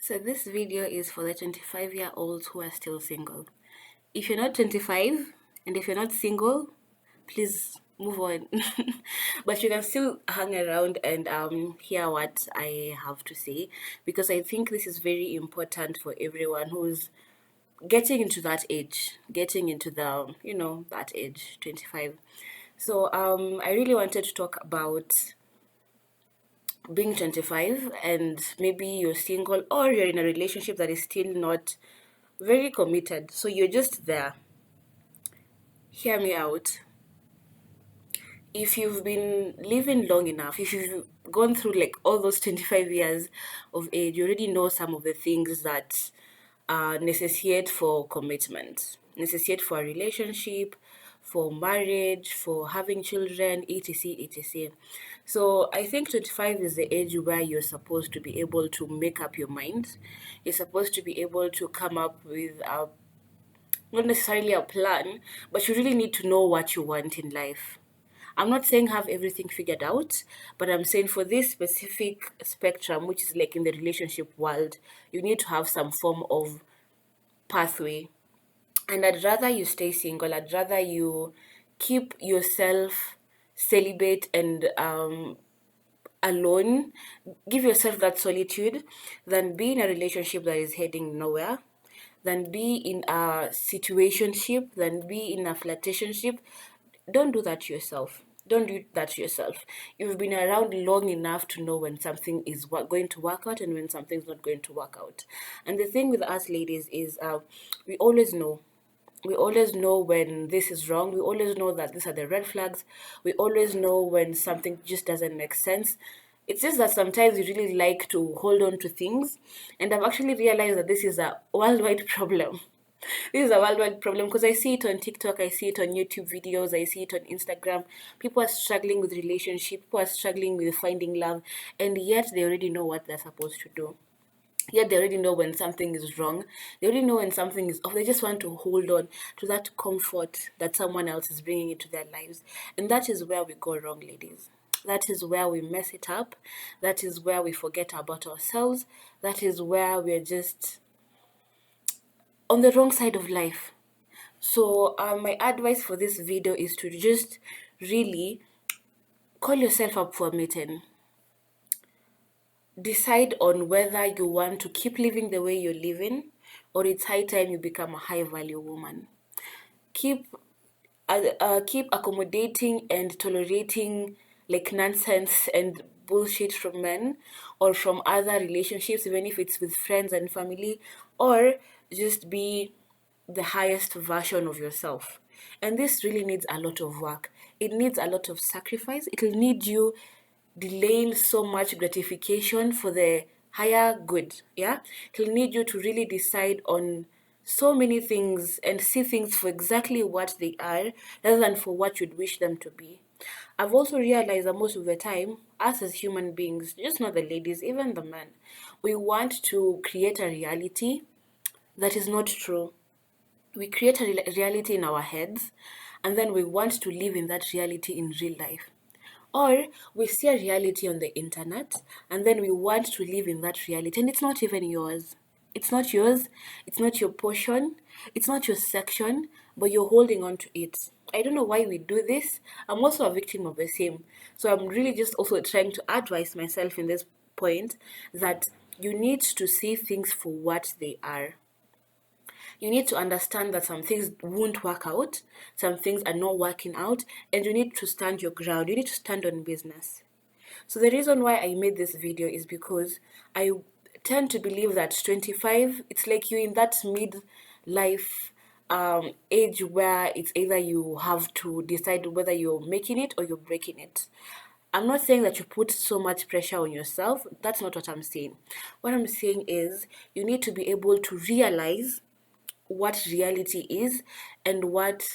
So this video is for the 25-year-olds who are still single. If you're not 25 and if you're not single, please move on. But you can still hang around and hear what I have to say, because I think this is very important for everyone who's getting into that age, getting into the, that age, 25. So I really wanted to talk about being 25, and maybe you're single or you're in a relationship that is still not very committed. So you're just there. Hear me out. If you've been living long enough, if you've gone through like all those 25 years of age, you already know some of the things that necessitate for commitment, necessitate for a relationship, for marriage, for having children, etc. etc. So I think 25 is the age where you're supposed to be able to make up your mind. You're supposed to be able to come up with a, not necessarily a plan, but you really need to know what you want in life. I'm not saying have everything figured out, but I'm saying for this specific spectrum, which is like in the relationship world, you need to have some form of pathway. And I'd rather you stay single. I'd rather you keep yourself celibate and alone, give yourself that solitude, than be in a relationship that is heading nowhere, than be in a situationship, than be in a flirtationship. Don't do that to yourself. Don't do that to yourself. You've been around long enough to know when something is going to work out and when something's not going to work out. And the thing with us ladies is we always know. We always know when this is wrong. We always know that these are the red flags. We always know when something just doesn't make sense. It's just that sometimes we really like to hold on to things. And I've actually realized that this is a worldwide problem. This is a worldwide problem because I see it on TikTok, I see it on YouTube videos, I see it on Instagram. People are struggling with relationship, people are struggling with finding love, and yet they already know what they're supposed to do. Yet they already know when something is wrong. They already know when something is off. They just want to hold on to that comfort that someone else is bringing into their lives. And that is where we go wrong, ladies. That is where we mess it up. That is where we forget about ourselves. That is where we're just on the wrong side of life. So, my advice for this video is to just really call yourself up for a meeting. Decide on whether you want to keep living the way you're living, or it's high time you become a high value woman. Keep keep accommodating and tolerating like nonsense and bullshit from men or from other relationships, even if it's with friends and family, or just be the highest version of yourself. And this really needs a lot of work. It needs a lot of sacrifice. It'll need you delaying so much gratification for the higher good. Yeah, it'll need you to really decide on so many things and see things for exactly what they are rather than for what you'd wish them to be. I've also realized that most of the time, us as human beings, just not the ladies, even the men, we want to create a reality that is not true. We create a reality in our heads, and then we want to live in that reality in real life. Or we see a reality on the internet, and then we want to live in that reality, and it's not even yours. It's not yours, it's not your portion, it's not your section, but you're holding on to it. I don't know why we do this. I'm also a victim of the same. So I'm really just also trying to advise myself in this point that you need to see things for what they are. You need to understand that some things won't work out, some things are not working out, and you need to stand your ground. You need to stand on business. So the reason why I made this video is because I tend to believe that 25, it's like you're in that mid-life age where it's either you have to decide whether you're making it or you're breaking it. I'm not saying that you put so much pressure on yourself. That's not what I'm saying. What I'm saying is you need to be able to realize what reality is and what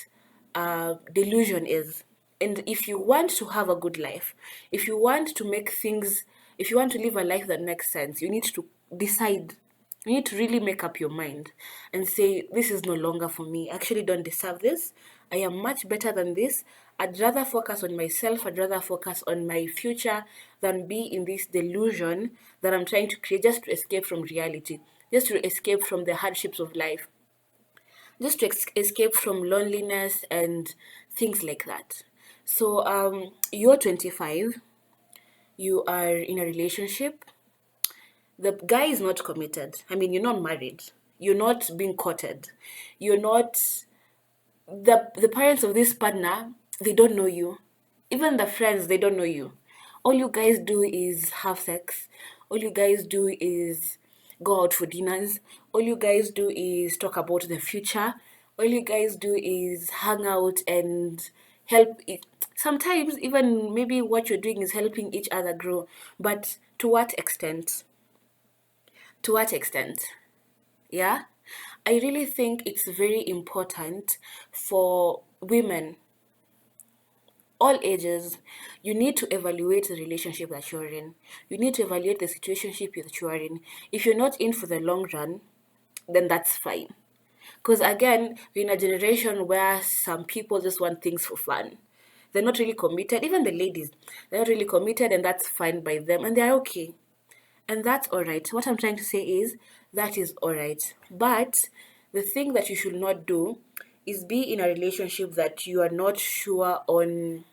delusion is. And if you want to have a good life, if you want to make things, if you want to live a life that makes sense, you need to decide. You need to really make up your mind and say, this is no longer for me. I actually don't deserve this. I am much better than this. I'd rather focus on myself. I'd rather focus on my future than be in this delusion that I'm trying to create just to escape from reality, just to escape from the hardships of life, just to escape from loneliness and things like that. So, you're 25, you are in a relationship, the guy is not committed. I mean, you're not married, you're not being courted, you're not, the parents of this partner, they don't know you. Even the friends, they don't know you. All you guys do is have sex. All you guys do is go out for dinners. All you guys do is talk about the future. All you guys do is hang out and help it. Sometimes even maybe what you're doing is helping each other grow. But to what extent? To what extent? Yeah, I really think it's very important for women, all ages. You need to evaluate the relationship that you're in. You need to evaluate the situationship that you are in. If you're not in for the long run, then that's fine. Because again, we're in a generation where some people just want things for fun. They're not really committed. Even the ladies, they're not really committed, and that's fine by them, and they're okay. And that's all right. What I'm trying to say is that is all right. But the thing that you should not do is be in a relationship that you are not sure on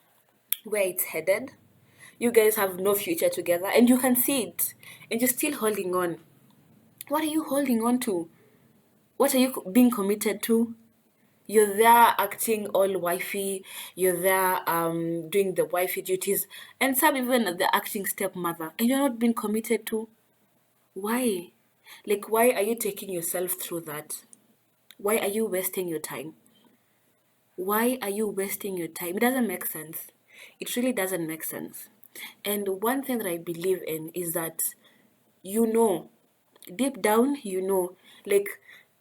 where it's headed. You guys have no future together and you can see it, and you're still holding on. What are you holding on to? What are you being committed to? You're there acting all wifey, you're there doing the wifey duties, and some even the acting stepmother, and you're not being committed to. Why? Like, why are you taking yourself through that? Why are you wasting your time? Why are you wasting your time? It doesn't make sense. It really doesn't make sense. And one thing that I believe in is that you know, deep down, you know, like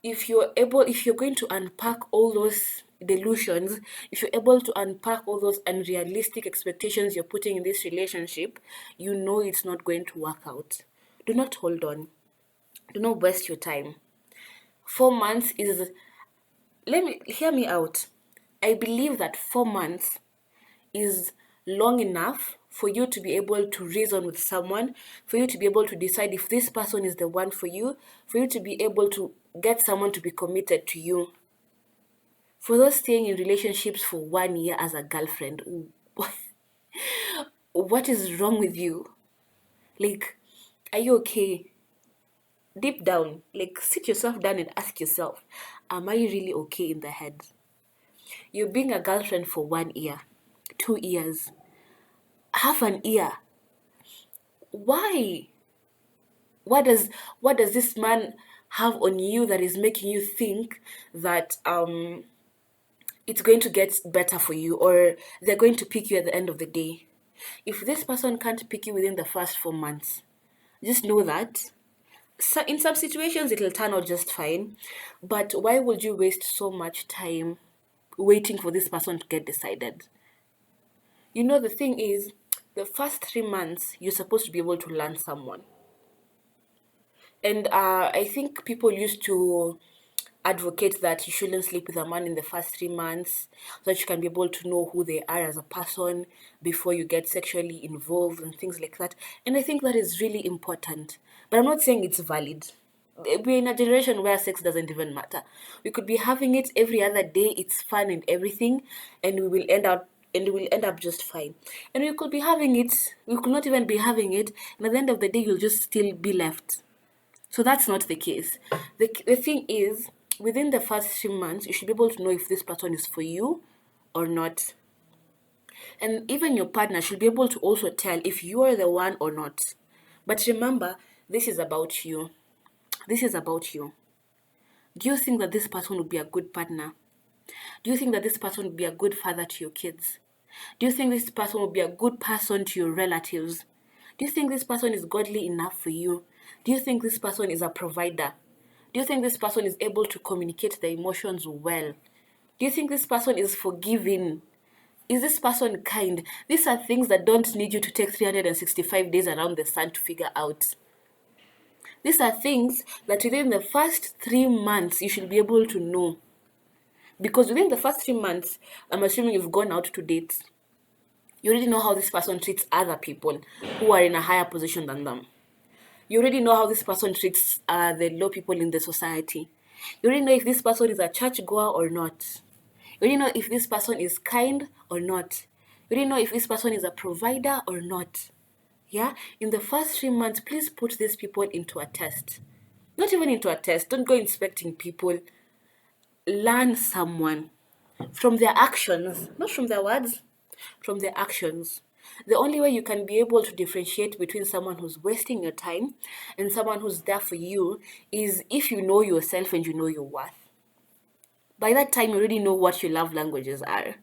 if you're going to unpack all those delusions, if you're able to unpack all those unrealistic expectations you're putting in this relationship, you know it's not going to work out. Do not hold on. Do not waste your time. 4 months is, let me hear me out. I believe that 4 months is long enough for you to be able to reason with someone, for you to be able to decide if this person is the one for you to be able to get someone to be committed to you. For those staying in relationships for 1 year as a girlfriend, what is wrong with you? Like, are you okay? Deep down, like sit yourself down and ask yourself, am I really okay in the head? You're being a girlfriend for 1 year, 2 years, half an year. Why? What does what does this man have on you that is making you think that it's going to get better for you, or they're going to pick you at the end of the day? If this person can't pick you within the first 4 months, just know that so in some situations it'll turn out just fine, but why would you waste so much time waiting for this person to get decided? You know, the thing is, the first 3 months you're supposed to be able to learn someone. And I think people used to advocate that you shouldn't sleep with a man in the first 3 months so that you can be able to know who they are as a person before you get sexually involved and things like that. And I think that is really important. But I'm not saying it's valid. We're in a generation where sex doesn't even matter. We could be having it every other day, it's fun and everything, and we will end up just fine. And we could be having it, we could not even be having it, and at the end of the day you'll just still be left. So that's not the case. The thing is, within the first 3 months, you should be able to know if this person is for you or not. And even your partner should be able to also tell if you are the one or not. But remember, this is about you. This is about you. Do you think that this person would be a good partner? Do you think that this person would be a good father to your kids? Do you think this person would be a good person to your relatives? Do you think this person is godly enough for you? Do you think this person is a provider? Do you think this person is able to communicate the emotions well? Do you think this person is forgiving? Is this person kind? These are things that don't need you to take 365 days around the sun to figure out. These are things that within the first 3 months you should be able to know. Because within the first 3 months, I'm assuming you've gone out to date. You already know how this person treats other people who are in a higher position than them. You already know how this person treats the low people in the society. You already know if this person is a church goer or not. You already know if this person is kind or not. You already know if this person is a provider or not. Yeah? In the first 3 months, please put these people into a test. Not even into a test. Don't go inspecting people. Learn someone from their actions, not from their words, from their actions. The only way you can be able to differentiate between someone who's wasting your time and someone who's there for you is if you know yourself and you know your worth. By that time, you already know what your love languages are.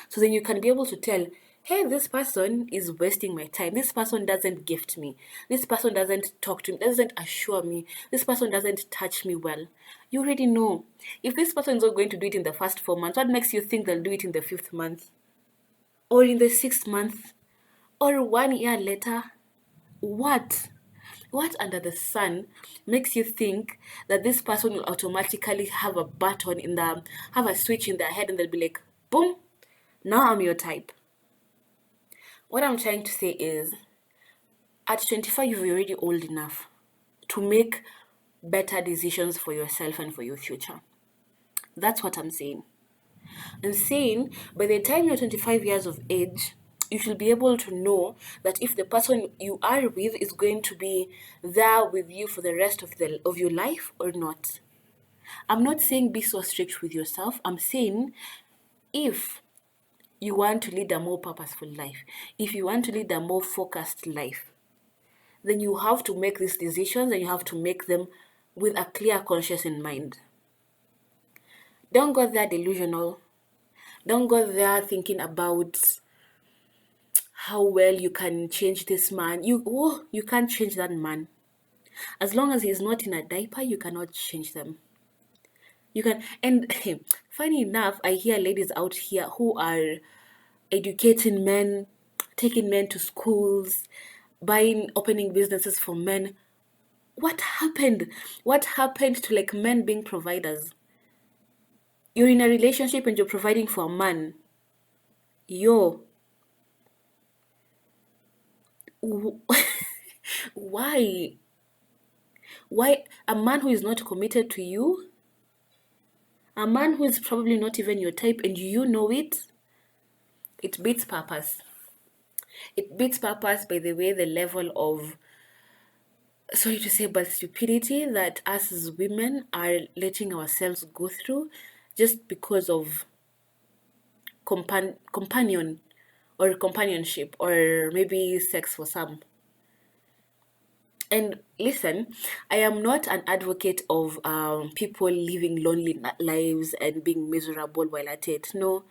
So then you can be able to tell, hey, this person is wasting my time. This person doesn't gift me. This person doesn't talk to me, doesn't assure me. This person doesn't touch me well. You already know. If this person is not going to do it in the first 4 months, what makes you think they'll do it in the fifth month? Or in the sixth month? Or 1 year later? What? What under the sun makes you think that this person will automatically have a button in the have a switch in their head and they'll be like, boom, now I'm your type? What I'm trying to say is at 25 you're already old enough to make better decisions for yourself and for your future. That's what I'm saying. I'm saying by the time you're 25 years of age, you should be able to know that if the person you are with is going to be there with you for the rest of your life or not. I'm not saying be so strict with yourself. I'm saying if you want to lead a more purposeful life, if you want to lead a more focused life, then you have to make these decisions and you have to make them with a clear conscience in mind. Don't go there delusional. Don't go there thinking about how well you can change this man. You can't change that man. As long as he's not in a diaper, you cannot change them. You can, and funny enough, I hear ladies out here who are educating men, taking men to schools, opening businesses for men. What happened? What happened to like men being providers? You're in a relationship and you're providing for a man. Yo, why? Why a man who is not committed to you? A man who is probably not even your type and you know it? It beats purpose. It beats purpose, by the way, the level of, sorry to say, but stupidity that us as women are letting ourselves go through just because of companion or companionship or maybe sex for some. And listen, I am not an advocate of people living lonely lives and being miserable while at it. No,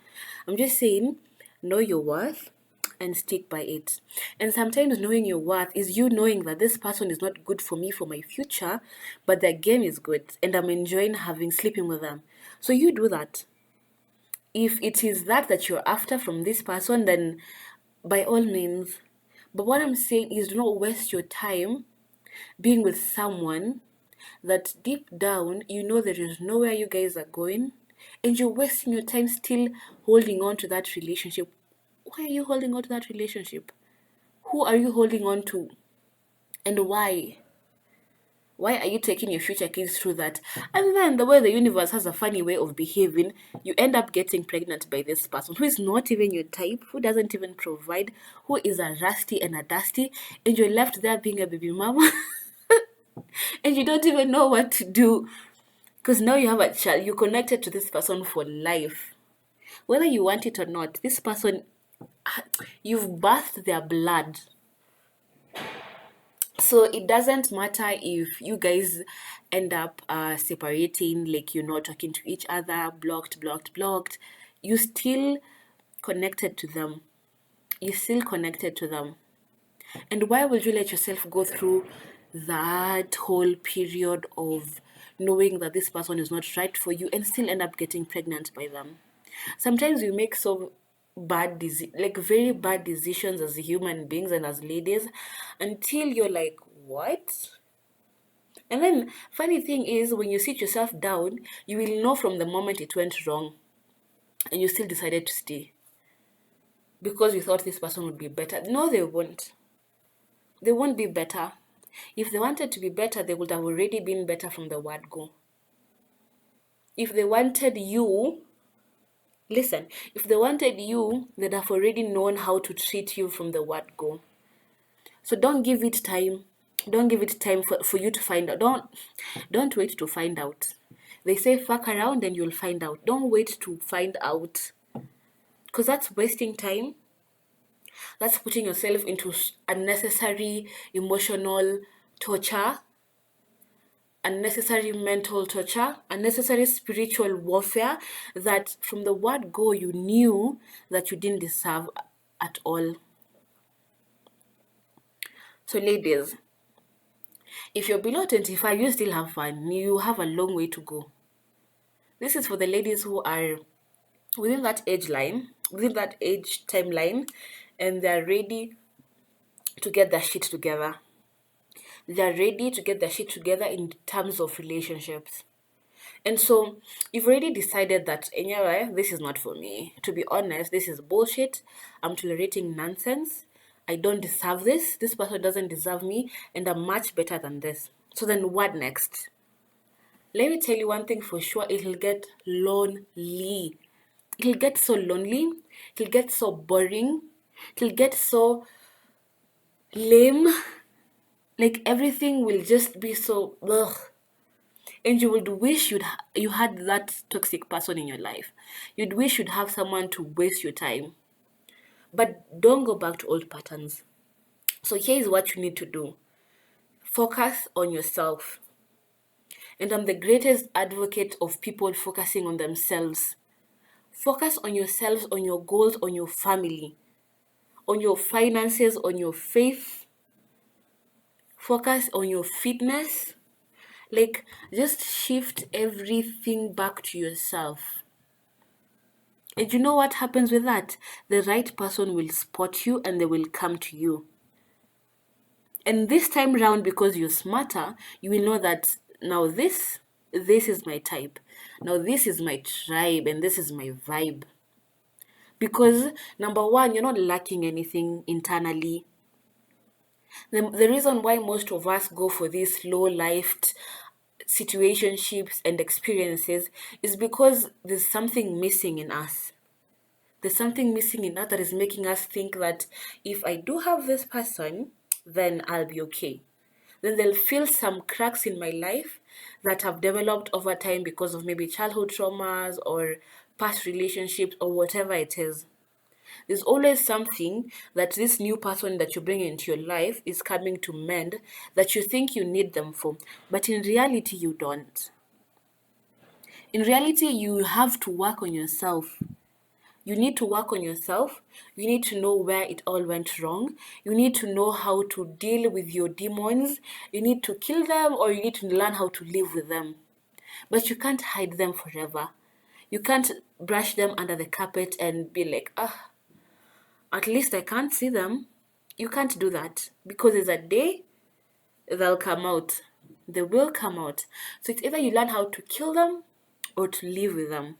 I'm just saying, know your worth and stick by it. And sometimes knowing your worth is you knowing that this person is not good for me for my future, but their game is good and I'm enjoying having sleeping with them. So you do that. If it is that you're after from this person, then by all means. But what I'm saying is do not waste your time being with someone that deep down you know there is nowhere you guys are going and you're wasting your time still holding on to that relationship. Why are you holding on to that relationship? Who are you holding on to? And why? Why are you taking your future kids through that? And then the way the universe has a funny way of behaving, you end up getting pregnant by this person who is not even your type, who doesn't even provide, who is a rusty and a dusty, and you're left there being a baby mama. And you don't even know what to do because now you have a child. You're connected to this person for life, whether you want it or not. This person, you've birthed their blood. So it doesn't matter if you guys end up separating, like you're not talking to each other, blocked. You still connected to them. You're still connected to them. And why would you let yourself go through that whole period of knowing that this person is not right for you and still end up getting pregnant by them? Sometimes we make so like very bad decisions as human beings and as ladies until you're like, what? And then funny thing is when you sit yourself down, you will know from the moment it went wrong and you still decided to stay. because you thought this person would be better. No, they won't. They won't be better. If they wanted to be better, they would have already been better from the word go. If they wanted you, listen, if they wanted you, they'd have already known how to treat you from the word go. So don't give it time. Don't give it time for you to find out. Don't wait to find out. They say fuck around and you'll find out. Don't wait to find out. Because that's wasting time. That's putting yourself into unnecessary emotional torture, unnecessary mental torture, unnecessary spiritual warfare that from the word go you knew that you didn't deserve at all. So ladies, if you're below 25, you still have fun. You have a long way to go. This is for the ladies who are within that age line, within that age timeline, and they're ready to get their shit together. They're ready to get their shit together in terms of relationships. And so you've already decided that, anyway, this is not for me. To be honest, this is bullshit. I'm tolerating nonsense. I don't deserve this. This person doesn't deserve me, and I'm much better than this. So then what next? Let me tell you one thing for sure, it'll get lonely. It'll get so lonely. It'll get so boring. It'll get so lame. Like everything will just be so ugh. And you would wish you had that toxic person in your life. You'd wish you'd have someone to waste your time. But don't go back to old patterns. So here's what you need to do. Focus on yourself. And I'm the greatest advocate of people focusing on themselves. Focus on yourselves, on your goals, on your family, on your finances, on your faith. Focus on your fitness. Like, just shift everything back to yourself. And you know what happens with that? The right person will spot you and they will come to you. And this time round, because you're smarter, you will know that now this is my type. Now this is my tribe and this is my vibe. Because number one, you're not lacking anything internally. The reason why most of us go for these low-lived situationships and experiences is because there's something missing in us. There's something missing in us that is making us think that if I do have this person, then I'll be okay. Then they'll fill some cracks in my life that have developed over time because of maybe childhood traumas or past relationships or whatever it is. There's always something that this new person that you bring into your life is coming to mend that you think you need them for, but in reality, you don't. In reality, you have to work on yourself. You need to work on yourself. You need to know where it all went wrong. You need to know how to deal with your demons. You need to kill them or you need to learn how to live with them. But you can't hide them forever. You can't brush them under the carpet and be like, at least I can't see them. You can't do that because there's a day they'll come out. They will come out. So it's either you learn how to kill them or to live with them.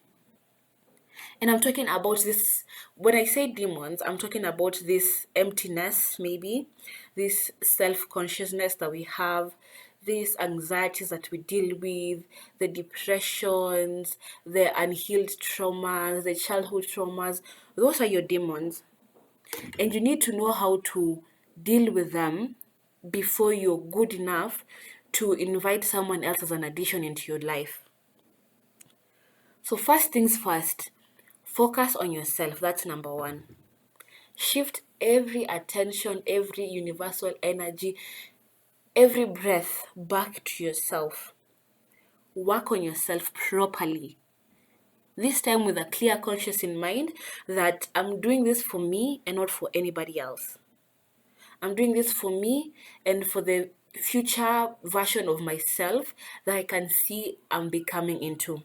And I'm talking about this, when I say demons, I'm talking about this emptiness, maybe, this self consciousness that we have, these anxieties that we deal with, the depressions, the unhealed traumas, the childhood traumas. Those are your demons. And you need to know how to deal with them before you're good enough to invite someone else as an addition into your life. So, first things first, focus on yourself. That's number one. Shift every attention, every universal energy, every breath back to yourself. Work on yourself properly. This time with a clear conscience in mind that I'm doing this for me and not for anybody else. I'm doing this for me and for the future version of myself that I can see I'm becoming into.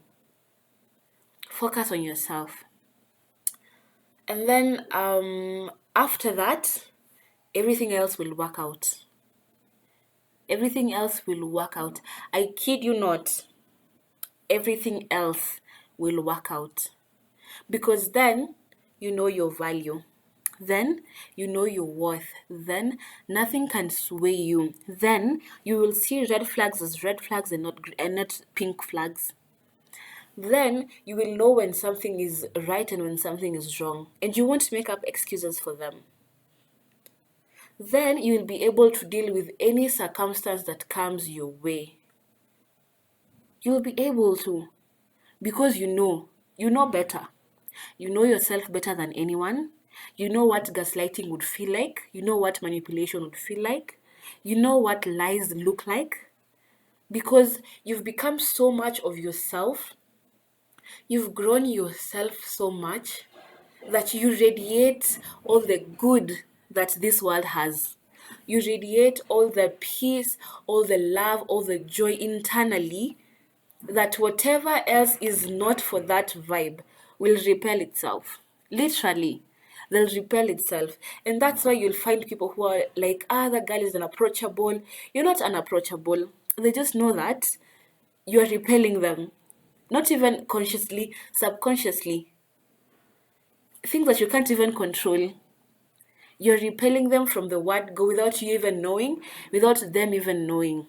Focus on yourself. And then after that, everything else will work out. Everything else will work out. I kid you not. Everything else will work out. Because then you know your value. then you know your worth. Then nothing can sway you. Then you will see red flags as red flags and not pink flags. Then you will know when something is right and when something is wrong, and you won't make up excuses for them. Then you will be able to deal with any circumstance that comes your way. You will be able to, because you know better. You know yourself better than anyone. You know what gaslighting would feel like. You know what manipulation would feel like. You know what lies look like. Because you've become so much of yourself. You've grown yourself so much that you radiate all the good that this world has. You radiate all the peace, all the love, all the joy internally, that whatever else is not for that vibe will repel itself. Literally, they'll repel itself. And that's why you'll find people who are like, that girl is unapproachable. You're not unapproachable. They just know that you're repelling them. Not even consciously, subconsciously. Things that you can't even control. You're repelling them from the word go without you even knowing, without them even knowing.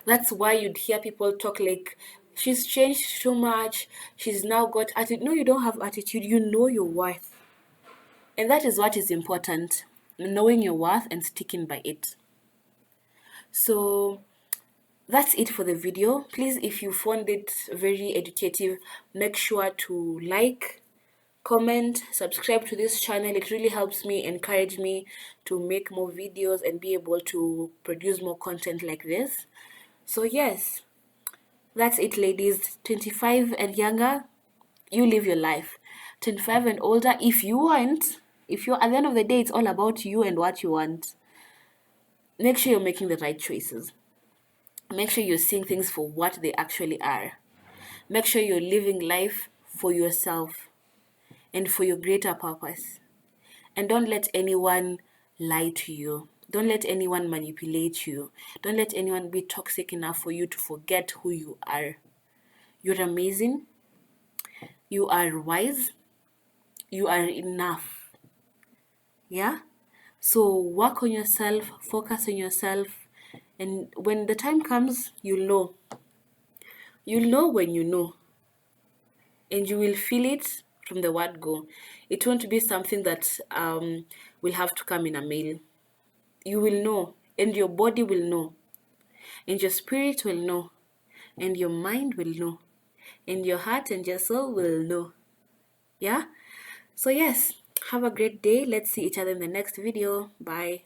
That's why you'd hear people talk like, she's changed so much, she's now got attitude. No, you don't have attitude, you know your worth. And that is what is important, knowing your worth and sticking by it. So that's it for the video. Please, if you found it very educative, make sure to like, comment, subscribe to this channel. It really helps me, encourage me to make more videos and be able to produce more content like this. So yes, that's it, ladies. 25 and younger, you live your life. 25 and older, if you're at the end of the day, it's all about you and what you want. Make sure you're making the right choices. Make sure you're seeing things for what they actually are. Make sure you're living life for yourself and for your greater purpose. And don't let anyone lie to you. Don't let anyone manipulate you. Don't let anyone be toxic enough for you to forget who you are. You're amazing. You are wise. You are enough. Yeah? So work on yourself, focus on yourself, and when the time comes, you'll know. You'll know when you know. And you will feel it from the word go. It won't be something that will have to come in a mail. You will know, and your body will know, and your spirit will know, and your mind will know, and your heart and your soul will know. Yeah? So yes, have a great day. Let's see each other in the next video. Bye.